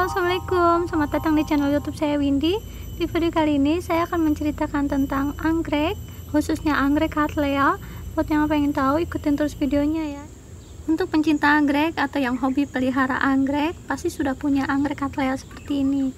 Assalamualaikum, selamat datang di channel YouTube saya Windy. Di video kali ini saya akan menceritakan tentang anggrek, khususnya anggrek Cattleya. Buat yang pengen tahu, ikutin terus videonya ya. Untuk pencinta anggrek atau yang hobi pelihara anggrek, pasti sudah punya anggrek Cattleya seperti ini.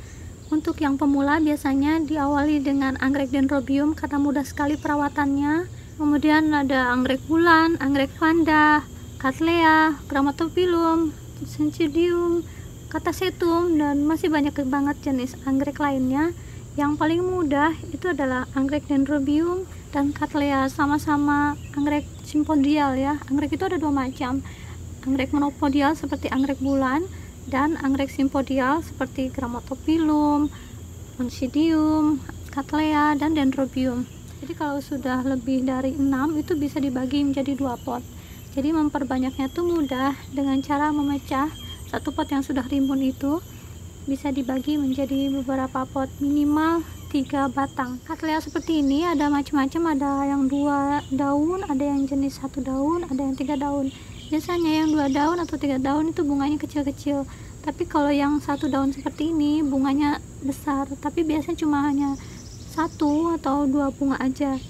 Untuk yang pemula biasanya diawali dengan anggrek dendrobium karena mudah sekali perawatannya. Kemudian ada anggrek bulan, anggrek vanda, Cattleya, Grammatophyllum, Syncytium, Catasetum, dan masih banyak banget jenis anggrek lainnya. Yang paling mudah itu adalah anggrek dendrobium dan Cattleya, sama-sama anggrek simpodial ya. Anggrek itu ada dua macam, anggrek monopodial seperti anggrek bulan dan anggrek simpodial seperti Grammatophyllum, Oncidium, Cattleya, dan dendrobium. Jadi kalau sudah lebih dari 6 itu bisa dibagi menjadi 2 pot. Jadi memperbanyaknya itu mudah dengan cara memecah satu pot yang sudah rimbun itu bisa dibagi menjadi beberapa pot, minimal 3 batang. Cattleya seperti ini ada macam-macam, ada yang 2 daun, ada yang jenis 1 daun, ada yang 3 daun. Biasanya yang 2 daun atau 3 daun itu bunganya kecil-kecil, tapi kalau yang 1 daun seperti ini bunganya besar, tapi biasanya cuma hanya 1 atau 2 bunga aja.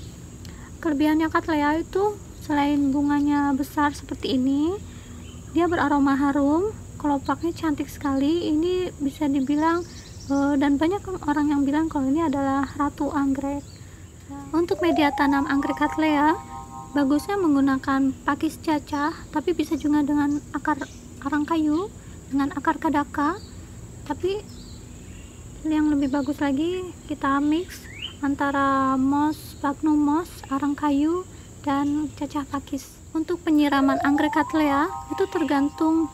Kelebihannya Cattleya itu selain bunganya besar seperti ini, dia beraroma harum, kelopaknya cantik sekali. Ini bisa dibilang dan banyak orang yang bilang kalau ini adalah ratu anggrek. Untuk media tanam anggrek Cattleya bagusnya menggunakan pakis cacah, tapi bisa juga dengan akar arang kayu, dengan akar kadaka. Tapi yang lebih bagus lagi kita mix antara moss, sphagnum moss, arang kayu, dan cacah pakis. Untuk penyiraman anggrek Cattleya itu tergantung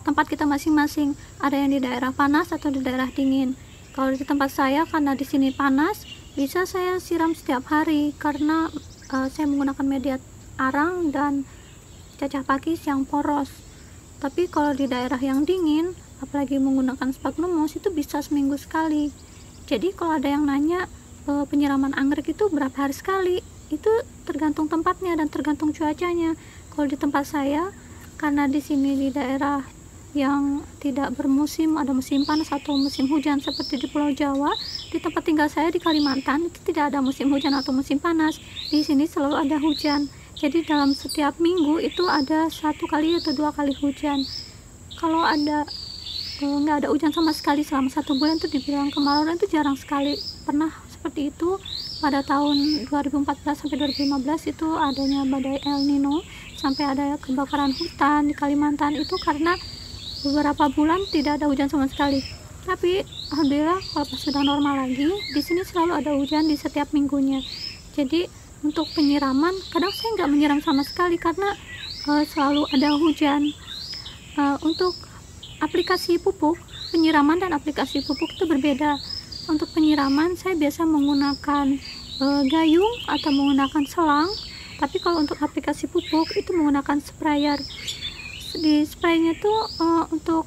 tempat kita masing-masing, ada yang di daerah panas atau di daerah dingin. Kalau di tempat saya, karena di sini panas, bisa saya siram setiap hari karena saya menggunakan media arang dan cacah pakis yang poros. Tapi kalau di daerah yang dingin, apalagi menggunakan sphagnum moss, itu bisa seminggu sekali. Jadi kalau ada yang nanya penyiraman anggrek itu berapa hari sekali, itu tergantung tempatnya dan tergantung cuacanya. Kalau di tempat saya, karena di sini di daerah yang tidak bermusim, ada musim panas atau musim hujan seperti di Pulau Jawa, di tempat tinggal saya di Kalimantan itu tidak ada musim hujan atau musim panas. Di sini selalu ada hujan. Jadi dalam setiap minggu itu ada 1 kali atau 2 kali hujan. Kalau ada nggak ada hujan sama sekali selama 1 bulan itu dibilang kemarau, itu jarang sekali. Pernah seperti itu pada tahun 2014 sampai 2015 itu adanya badai El Nino, sampai ada kebakaran hutan di Kalimantan itu karena beberapa bulan tidak ada hujan sama sekali. Tapi alhamdulillah kalau pas sudah normal lagi, di sini selalu ada hujan di setiap minggunya. Jadi untuk penyiraman kadang saya nggak menyiram sama sekali karena selalu ada hujan. Untuk aplikasi pupuk, penyiraman dan aplikasi pupuk itu berbeda. Untuk penyiraman saya biasa menggunakan gayung atau menggunakan selang. Tapi kalau untuk aplikasi pupuk itu menggunakan sprayer. Di spraynya itu untuk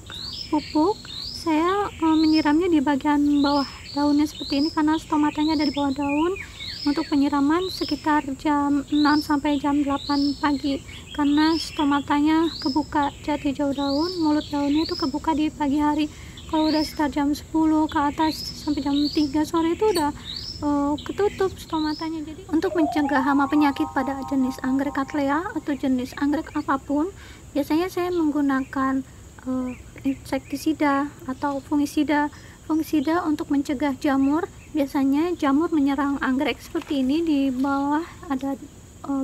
pupuk saya menyiramnya di bagian bawah daunnya seperti ini karena stomatanya ada di bawah daun. Untuk penyiraman sekitar jam 6 sampai jam 8 pagi karena stomatanya kebuka, jati jauh daun, mulut daunnya itu kebuka di pagi hari. Kalau udah sekitar jam 10 ke atas sampai jam 3 sore itu udah ketutup stomatanya. Jadi untuk mencegah hama penyakit pada jenis anggrek Cattleya atau jenis anggrek apapun, biasanya saya menggunakan insektisida atau fungisida untuk mencegah jamur. Biasanya jamur menyerang anggrek seperti ini, di bawah ada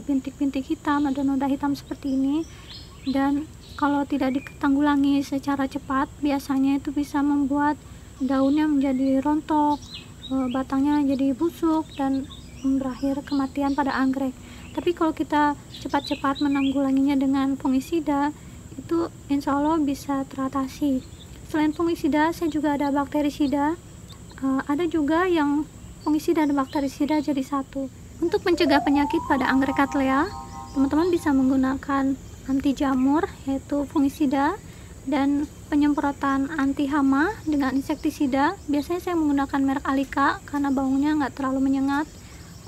bintik-bintik hitam, ada noda hitam seperti ini, dan kalau tidak ditanggulangi secara cepat biasanya itu bisa membuat daunnya menjadi rontok, batangnya jadi busuk, dan berakhir kematian pada anggrek. Tapi kalau kita cepat-cepat menanggulanginya dengan fungisida, itu insya Allah bisa teratasi. Selain fungisida, saya juga ada bakterisida. Ada juga yang fungisida dan bakterisida jadi satu. Untuk mencegah penyakit pada anggrek Cattleya, teman-teman bisa menggunakan anti jamur yaitu fungisida dan penyemprotan anti hama dengan insektisida. Biasanya saya menggunakan merek Alika karena baunya nggak terlalu menyengat.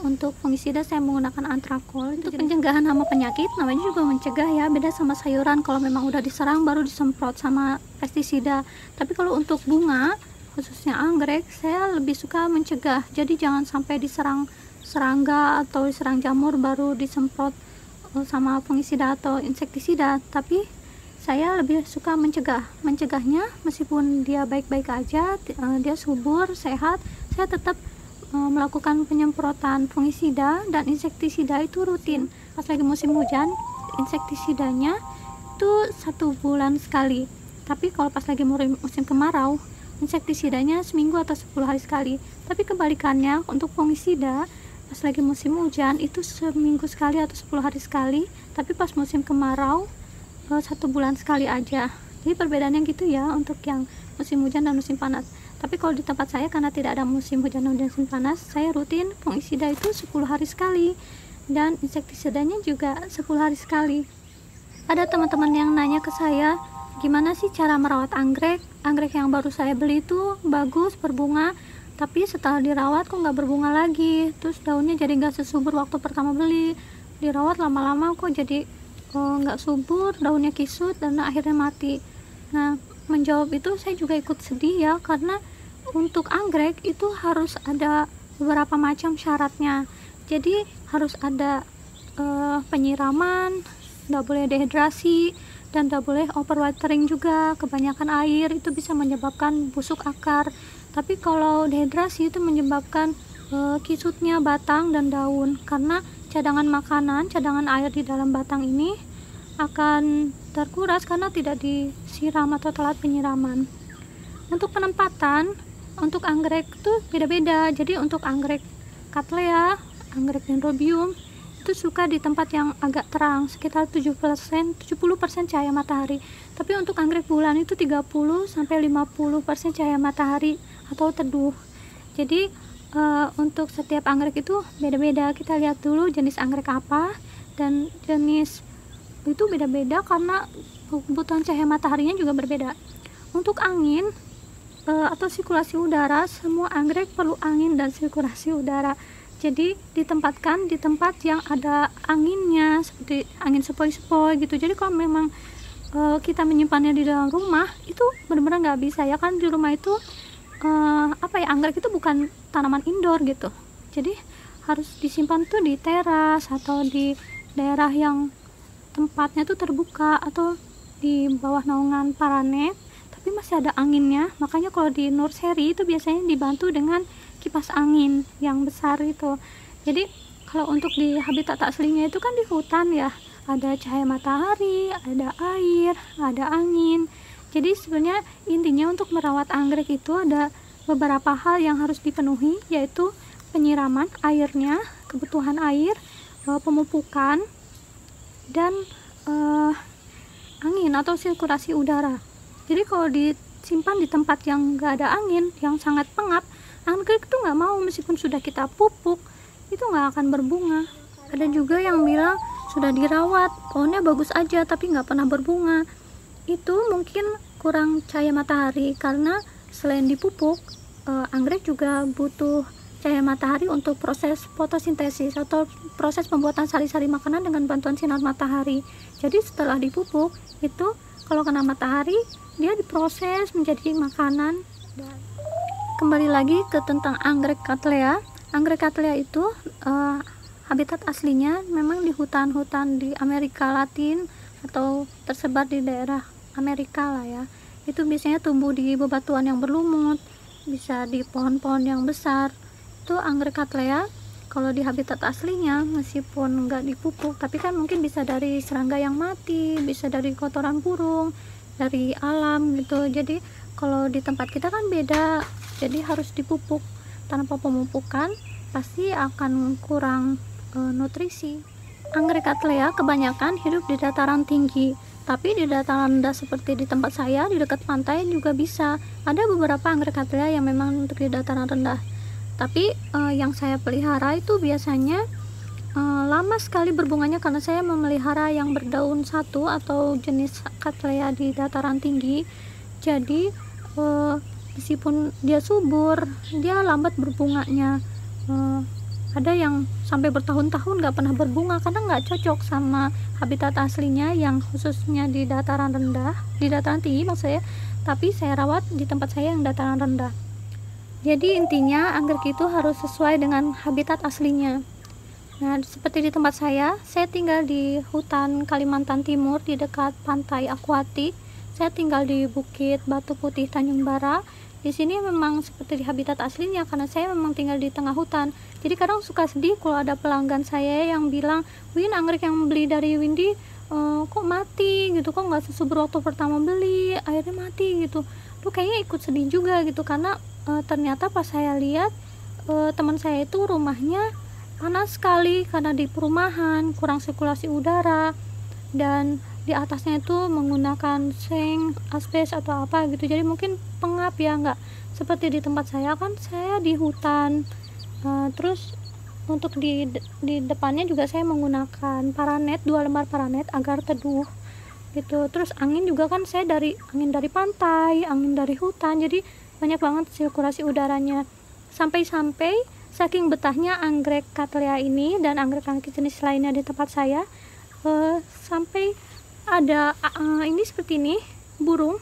untuk fungisida saya menggunakan antrakol. Untuk pencegahan hama penyakit, namanya juga mencegah ya, beda sama sayuran. Kalau memang udah diserang baru disemprot sama pestisida. Tapi kalau untuk bunga, khususnya anggrek, saya lebih suka mencegah. Jadi jangan sampai diserang serangga atau diserang jamur baru disemprot sama fungisida atau insektisida. Tapi saya lebih suka mencegahnya. Meskipun dia baik-baik aja, dia subur, sehat, saya tetap melakukan penyemprotan fungisida dan insektisida itu rutin. Pas lagi musim hujan, insektisidanya itu 1 bulan sekali. Tapi kalau pas lagi musim kemarau, insektisidanya seminggu atau 10 hari sekali. Tapi kebalikannya, untuk fungisida pas lagi musim hujan itu seminggu sekali atau 10 hari sekali. Tapi pas musim kemarau 1 bulan sekali aja. Jadi perbedaannya gitu ya untuk yang musim hujan dan musim panas. Tapi kalau di tempat saya, karena tidak ada musim hujan dan musim panas, saya rutin fungisida itu 10 hari sekali dan insektisidanya juga 10 hari sekali. Ada teman-teman yang nanya ke saya, gimana sih cara merawat anggrek? Anggrek yang baru saya beli itu bagus, berbunga, tapi setelah dirawat kok nggak berbunga lagi, terus daunnya jadi nggak sesubur waktu pertama beli. Dirawat lama-lama kok jadi nggak subur, daunnya kisut dan akhirnya mati. Nah, menjawab itu saya juga ikut sedih ya, karena untuk anggrek itu harus ada beberapa macam syaratnya. Jadi harus ada penyiraman, nggak boleh dehidrasi, dan tidak boleh overwatering juga. Kebanyakan air itu bisa menyebabkan busuk akar. Tapi kalau dehidrasi itu menyebabkan kisutnya batang dan daun, karena cadangan makanan, cadangan air di dalam batang ini akan terkuras karena tidak disiram atau telat penyiraman. Untuk penempatan, untuk anggrek itu beda-beda. Jadi untuk anggrek Cattleya, anggrek Dendrobium itu suka di tempat yang agak terang, sekitar 70% cahaya matahari. Tapi untuk anggrek bulan itu 30-50% cahaya matahari atau teduh. Jadi untuk setiap anggrek itu beda-beda. Kita lihat dulu jenis anggrek apa, dan jenis itu beda-beda karena kebutuhan cahaya mataharinya juga berbeda. Untuk angin atau sirkulasi udara, semua anggrek perlu angin dan sirkulasi udara. Jadi ditempatkan di tempat yang ada anginnya, seperti angin sepoi-sepoi gitu. Jadi kalau memang kita menyimpannya di dalam rumah, itu benar-benar nggak bisa ya kan. Di rumah itu anggrek itu bukan tanaman indoor gitu. Jadi harus disimpan tuh di teras atau di daerah yang tempatnya tuh terbuka atau di bawah naungan paranet, tapi masih ada anginnya. Makanya kalau di nursery itu biasanya dibantu dengan kipas angin yang besar itu. Jadi kalau untuk di habitat aslinya itu kan di hutan ya, ada cahaya matahari, ada air, ada angin. Jadi sebenarnya intinya untuk merawat anggrek itu ada beberapa hal yang harus dipenuhi, yaitu penyiraman airnya, kebutuhan air, pemupukan, dan angin atau sirkulasi udara. Jadi kalau disimpan di tempat yang nggak ada angin, yang sangat pengap, anggrek itu nggak mau, meskipun sudah kita pupuk itu nggak akan berbunga. Ada juga yang bilang sudah dirawat, pohonnya bagus aja tapi nggak pernah berbunga. Itu mungkin kurang cahaya matahari, karena selain dipupuk, anggrek juga butuh cahaya matahari untuk proses fotosintesis atau proses pembuatan sari-sari makanan dengan bantuan sinar matahari. Jadi setelah dipupuk itu kalau kena matahari dia diproses menjadi makanan. Kembali lagi ke tentang anggrek Cattleya. Anggrek Cattleya itu habitat aslinya memang di hutan-hutan di Amerika Latin atau tersebar di daerah Amerika lah ya. Itu biasanya tumbuh di bebatuan yang berlumut, bisa di pohon-pohon yang besar. Itu anggrek Cattleya. Kalau di habitat aslinya meskipun nggak dipupuk, tapi kan mungkin bisa dari serangga yang mati, bisa dari kotoran burung, dari alam gitu. Jadi kalau di tempat kita kan beda, jadi harus dipupuk. Tanpa pemupukan pasti akan kurang nutrisi. Anggrek Cattleya kebanyakan hidup di dataran tinggi, tapi di dataran rendah seperti di tempat saya, di dekat pantai juga bisa. Ada beberapa anggrek Cattleya yang memang untuk di dataran rendah, tapi yang saya pelihara itu biasanya lama sekali berbunganya, karena saya memelihara yang berdaun satu atau jenis Cattleya di dataran tinggi. Jadi meskipun dia subur, dia lambat berbunganya. ada yang sampai bertahun-tahun nggak pernah berbunga karena nggak cocok sama habitat aslinya yang khususnya di dataran rendah, di dataran tinggi maksudnya, tapi saya rawat di tempat saya yang dataran rendah. Jadi intinya anggrek itu harus sesuai dengan habitat aslinya. Nah, seperti di tempat saya tinggal di hutan Kalimantan Timur di dekat pantai akuatik. Saya tinggal di Bukit Batu Putih Tanjung Bara. Di sini memang seperti di habitat aslinya karena saya memang tinggal di tengah hutan. Jadi kadang suka sedih kalau ada pelanggan saya yang bilang, "Win, anggrek yang beli dari Windy kok mati gitu, kok nggak sesubur waktu pertama beli, akhirnya mati gitu." Tuh kayaknya ikut sedih juga gitu karena ternyata pas saya lihat teman saya itu rumahnya panas sekali karena di perumahan, kurang sirkulasi udara, dan di atasnya itu menggunakan seng, asbes atau apa gitu. Jadi mungkin pengap ya, nggak seperti di tempat saya kan saya di hutan. Terus untuk di depannya juga saya menggunakan paranet, 2 lembar paranet agar teduh gitu. Terus angin juga kan saya angin dari pantai, angin dari hutan, jadi banyak banget sirkulasi udaranya. Sampai-sampai saking betahnya anggrek Cattleya ini dan anggrek-anggrek jenis lainnya di tempat saya, sampai ada ini seperti ini, burung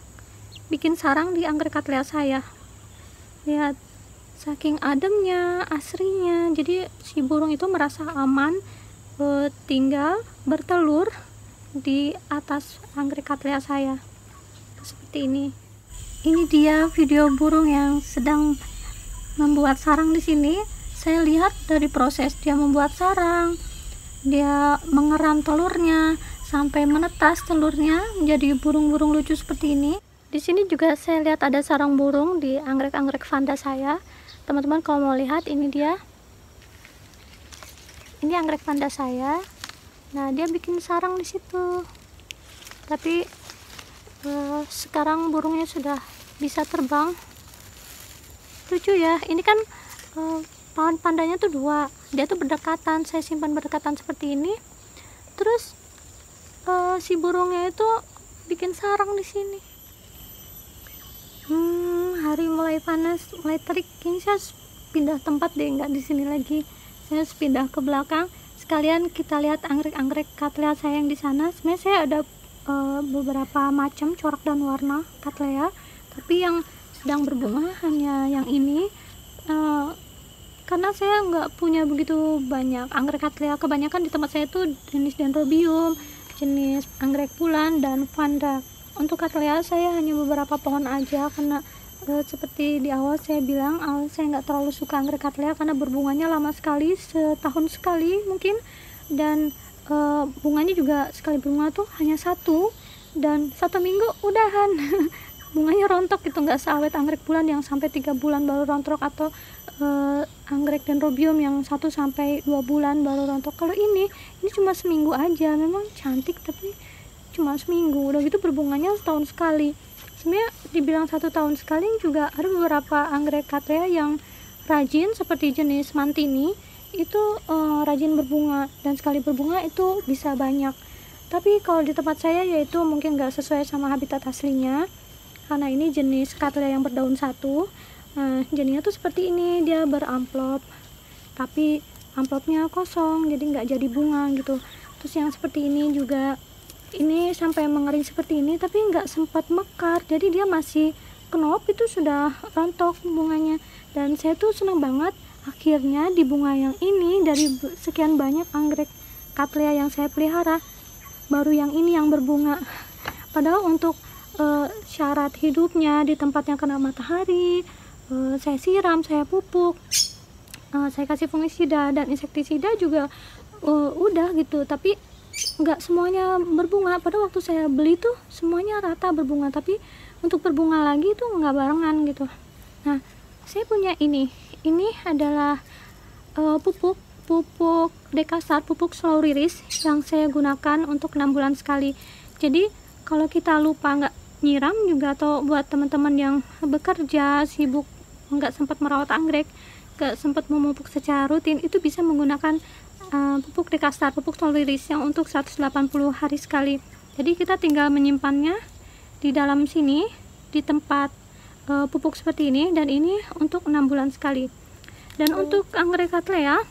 bikin sarang di anggrek Cattleya saya. Lihat, saking ademnya, asrinya, jadi si burung itu merasa aman tinggal bertelur di atas anggrek Cattleya saya. Seperti ini. Ini dia video burung yang sedang membuat sarang di sini. Saya lihat dari proses dia membuat sarang, dia mengeram telurnya sampai menetas telurnya menjadi burung-burung lucu seperti ini. Di sini juga saya lihat ada sarang burung di anggrek-anggrek vanda saya. Teman-teman kalau mau lihat, ini dia. Ini anggrek vanda saya. Nah, dia bikin sarang di situ. Tapi sekarang burungnya sudah bisa terbang. Lucu ya. Ini kan pawan pandanya tuh 2, dia tuh berdekatan, saya simpan berdekatan seperti ini. Terus si burungnya itu bikin sarang di sini. Hari mulai panas, mulai terik, kayaknya saya harus pindah tempat deh, nggak di sini lagi. Saya harus pindah ke belakang. Sekalian kita lihat anggrek-anggrek Cattleya saya yang di sana. Sebenarnya saya ada beberapa macam corak dan warna Cattleya, tapi yang sedang berbunga hanya yang ini. Karena saya nggak punya begitu banyak anggrek Cattleya, kebanyakan di tempat saya itu jenis Dendrobium, jenis anggrek bulan, dan vanda. Untuk Cattleya saya hanya beberapa pohon aja karena seperti di awal saya bilang, saya nggak terlalu suka anggrek Cattleya karena berbunganya lama sekali, setahun sekali mungkin, dan bunganya juga sekali bunga tuh hanya 1 dan 1 minggu udahan. Bunganya rontok gitu, nggak seawet anggrek bulan yang sampai 3 bulan baru rontok, atau anggrek Dendrobium yang 1 sampai 2 bulan baru rontok. Kalau ini cuma seminggu aja, memang cantik tapi cuma seminggu, udah gitu berbunganya setahun sekali. Sebenarnya dibilang 1 tahun sekali juga ada beberapa anggrek Cattleya yang rajin seperti jenis Mantini itu rajin berbunga, dan sekali berbunga itu bisa banyak. Tapi kalau di tempat saya yaitu mungkin nggak sesuai sama habitat aslinya, karena ini jenis Cattleya yang berdaun 1. Jadinya tuh seperti ini, dia beramplop tapi amplopnya kosong, jadi nggak jadi bunga gitu. Terus yang seperti ini juga, ini sampai mengering seperti ini tapi nggak sempat mekar, jadi dia masih knop, itu sudah rontok bunganya. Dan saya tuh senang banget akhirnya di bunga yang ini, dari sekian banyak anggrek Cattleya yang saya pelihara, baru yang ini yang berbunga. Padahal untuk syarat hidupnya di tempat yang kena matahari, saya siram, saya pupuk, saya kasih fungisida dan insektisida juga udah gitu, tapi nggak semuanya berbunga. Pada waktu saya beli tuh semuanya rata berbunga, tapi untuk berbunga lagi tuh nggak barengan gitu. Nah, saya punya ini adalah pupuk Dekastar, pupuk slow release yang saya gunakan untuk 6 bulan sekali. Jadi kalau kita lupa nggak nyiram juga, atau buat teman-teman yang bekerja sibuk nggak sempat merawat anggrek, nggak sempat memupuk secara rutin, itu bisa menggunakan pupuk Dekastar, pupuk slow release yang untuk 180 hari sekali. Jadi kita tinggal menyimpannya di dalam sini di tempat pupuk seperti ini, dan ini untuk 6 bulan sekali. Dan untuk anggrek Cattleya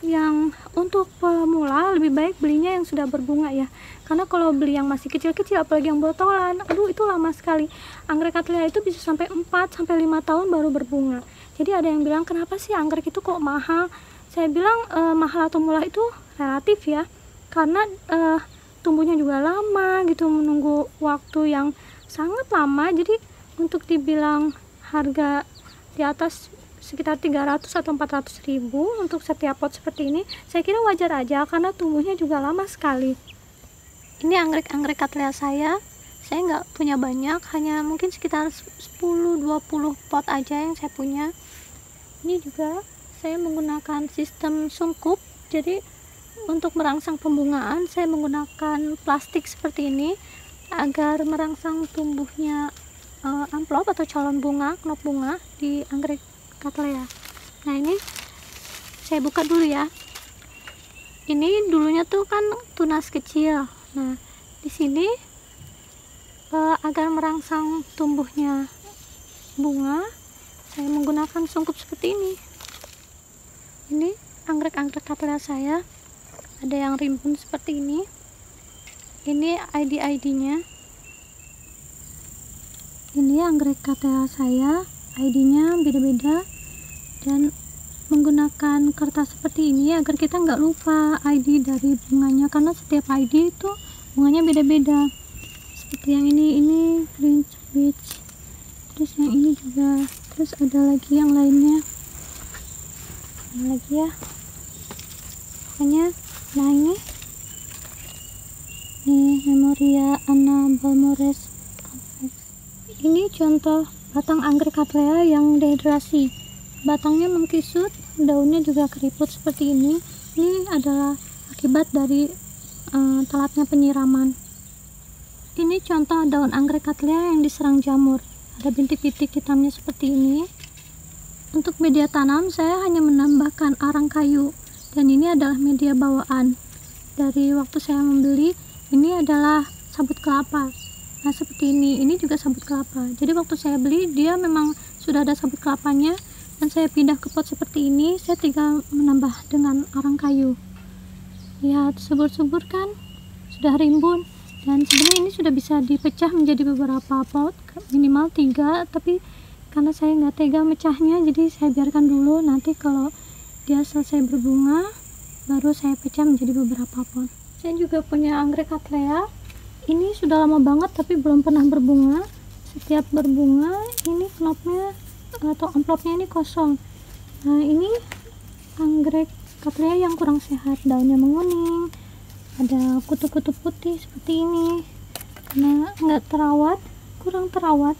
yang untuk pemula lebih baik belinya yang sudah berbunga ya, karena kalau beli yang masih kecil-kecil apalagi yang botolan, aduh itu lama sekali. Anggrek Cattleya itu bisa sampai 4 sampai 5 tahun baru berbunga. Jadi ada yang bilang kenapa sih anggrek itu kok mahal. Saya bilang mahal atau murah itu relatif ya, karena tumbuhnya juga lama gitu, menunggu waktu yang sangat lama. Jadi untuk dibilang harga di atas sekitar 300 atau 400 ribu untuk setiap pot seperti ini, saya kira wajar aja karena tumbuhnya juga lama sekali. Ini anggrek-anggrek Cattleya saya nggak punya banyak, hanya mungkin sekitar 10-20 pot aja yang saya punya. Ini juga saya menggunakan sistem sungkup, jadi untuk merangsang pembungaan saya menggunakan plastik seperti ini agar merangsang tumbuhnya amplop atau calon bunga, knop bunga di anggrek Cattleya. Nah ini saya buka dulu ya. Ini dulunya tuh kan tunas kecil. Nah di sini agar merangsang tumbuhnya bunga, saya menggunakan sungkup seperti ini. Ini anggrek-anggrek Cattleya saya ada yang rimbun seperti ini. Ini ID-nya. Ini anggrek Cattleya saya, ID-nya beda-beda, dan menggunakan kertas seperti ini agar kita nggak lupa ID dari bunganya, karena setiap ID itu bunganya beda-beda. Seperti yang ini French Peach, terus yang ini juga, terus ada lagi yang lainnya, ada lagi ya pokoknya. Nah ini Memoria Anna Balmores. Ini contoh batang anggrek Cattleya yang dehidrasi. Batangnya mengkisut, daunnya juga keriput seperti ini. Ini adalah akibat dari telatnya penyiraman. Ini contoh daun anggrek Cattleya yang diserang jamur. Ada bintik-bintik hitamnya seperti ini. Untuk media tanam saya hanya menambahkan arang kayu, dan ini adalah media bawaan. Dari waktu saya membeli, ini adalah sabut kelapa. Nah seperti ini juga sabut kelapa. Jadi waktu saya beli dia memang sudah ada sabut kelapanya, dan saya pindah ke pot seperti ini, saya tinggal menambah dengan arang kayu. Lihat subur-subur kan, sudah rimbun, dan sebenarnya ini sudah bisa dipecah menjadi beberapa pot, minimal 3, tapi karena saya nggak tega mecahnya, jadi saya biarkan dulu. Nanti kalau dia selesai berbunga baru saya pecah menjadi beberapa pot. Saya juga punya anggrek Cattleya. Ini sudah lama banget tapi belum pernah berbunga. Setiap berbunga ini knopnya atau amplopnya ini kosong. Nah ini anggrek Cattleya yang kurang sehat, daunnya menguning, ada kutu-kutu putih seperti ini karena nggak terawat, kurang terawat.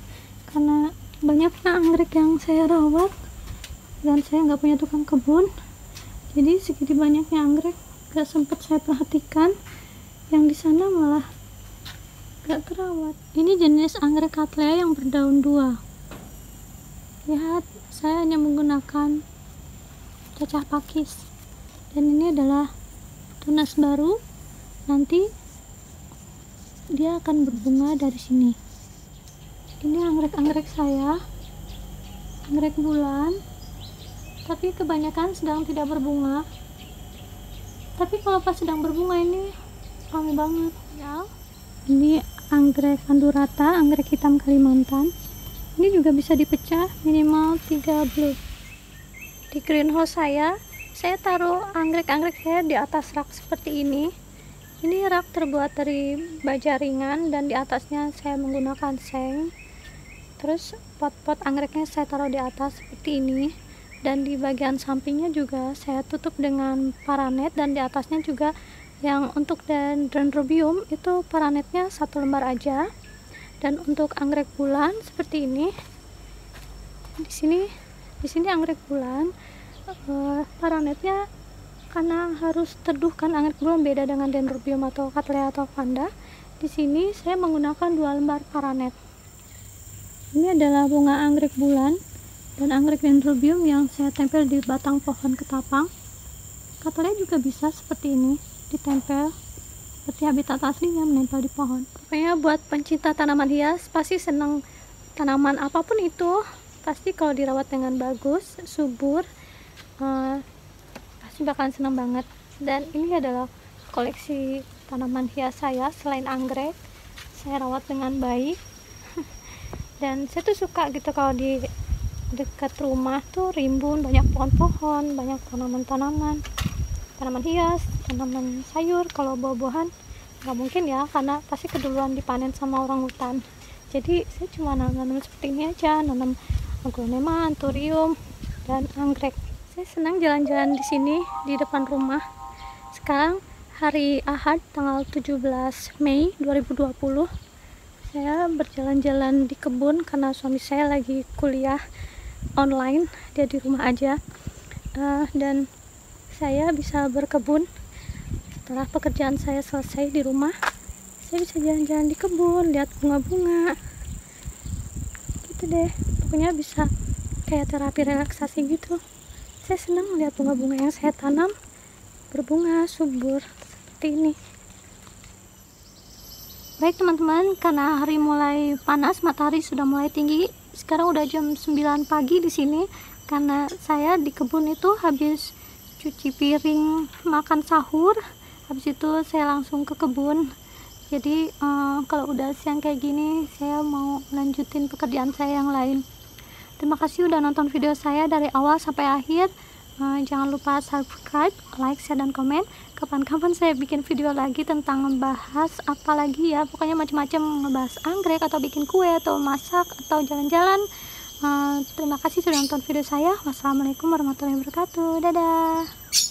Karena banyaknya anggrek yang saya rawat dan saya nggak punya tukang kebun, jadi segitu banyaknya anggrek gak sempat saya perhatikan, yang di sana malah gak terawat. Ini jenis anggrek Cattleya yang berdaun 2. Lihat, saya hanya menggunakan cacah pakis, dan ini adalah tunas baru. Nanti dia akan berbunga dari sini. Ini anggrek-anggrek saya, anggrek bulan, tapi kebanyakan sedang tidak berbunga. Tapi kalau pas sedang berbunga ini ramai banget ya. Ini anggrek andurata, anggrek hitam Kalimantan. Ini juga bisa dipecah minimal 3 blue. Di greenhouse saya taruh anggrek-anggrek saya di atas rak seperti ini. Ini rak terbuat dari baja ringan dan di atasnya saya menggunakan seng. Terus pot-pot anggreknya saya taruh di atas seperti ini, dan di bagian sampingnya juga saya tutup dengan paranet, dan di atasnya juga yang untuk dendrobium itu paranetnya 1 lembar aja. Dan untuk anggrek bulan seperti ini, di sini anggrek bulan paranetnya, karena harus teduh kan, anggrek bulan beda dengan dendrobium atau Cattleya atau vanda. Di sini saya menggunakan 2 lembar paranet. Ini adalah bunga anggrek bulan dan anggrek dendrobium yang saya tempel di batang pohon ketapang. Cattleya juga bisa seperti ini, ditempel seperti habitat aslinya, menempel di pohon. Pokoknya buat pencinta tanaman hias pasti senang. Tanaman apapun itu pasti kalau dirawat dengan bagus, subur, pasti bakalan senang banget. Dan ini adalah koleksi tanaman hias saya. Selain anggrek, saya rawat dengan baik. Dan saya tuh suka gitu kalau di dekat rumah tuh rimbun, banyak pohon-pohon, banyak tanaman hias, tanaman sayur. Kalau buah-buahan nggak mungkin ya, karena pasti keduluan dipanen sama orang hutan. Jadi saya cuma nanam seperti ini aja, nanam aglonema, anthurium, dan anggrek. Saya senang jalan-jalan di sini di depan rumah. Sekarang hari Ahad tanggal 17 Mei 2020. Saya berjalan-jalan di kebun karena suami saya lagi kuliah online, dia di rumah aja. Dan saya bisa berkebun. Setelah pekerjaan saya selesai di rumah, saya bisa jalan-jalan di kebun, lihat bunga-bunga gitu deh. Pokoknya bisa kayak terapi relaksasi gitu. Saya senang lihat bunga-bunga yang saya tanam berbunga subur seperti ini. Baik teman-teman, karena hari mulai panas, matahari sudah mulai tinggi. Sekarang udah jam 9 pagi di sini. Karena saya di kebun itu habis cuci piring, makan sahur, habis itu saya langsung ke kebun. Jadi kalau udah siang kayak gini, saya mau lanjutin pekerjaan saya yang lain. Terima kasih udah nonton video saya dari awal sampai akhir. Jangan lupa subscribe, like, share, dan komen. Kapan-kapan saya bikin video lagi tentang ngebahas apa lagi ya, pokoknya macam-macam, ngebahas anggrek atau bikin kue atau masak atau jalan-jalan. Terima kasih sudah nonton video saya. Wassalamualaikum warahmatullahi wabarakatuh. Dadah.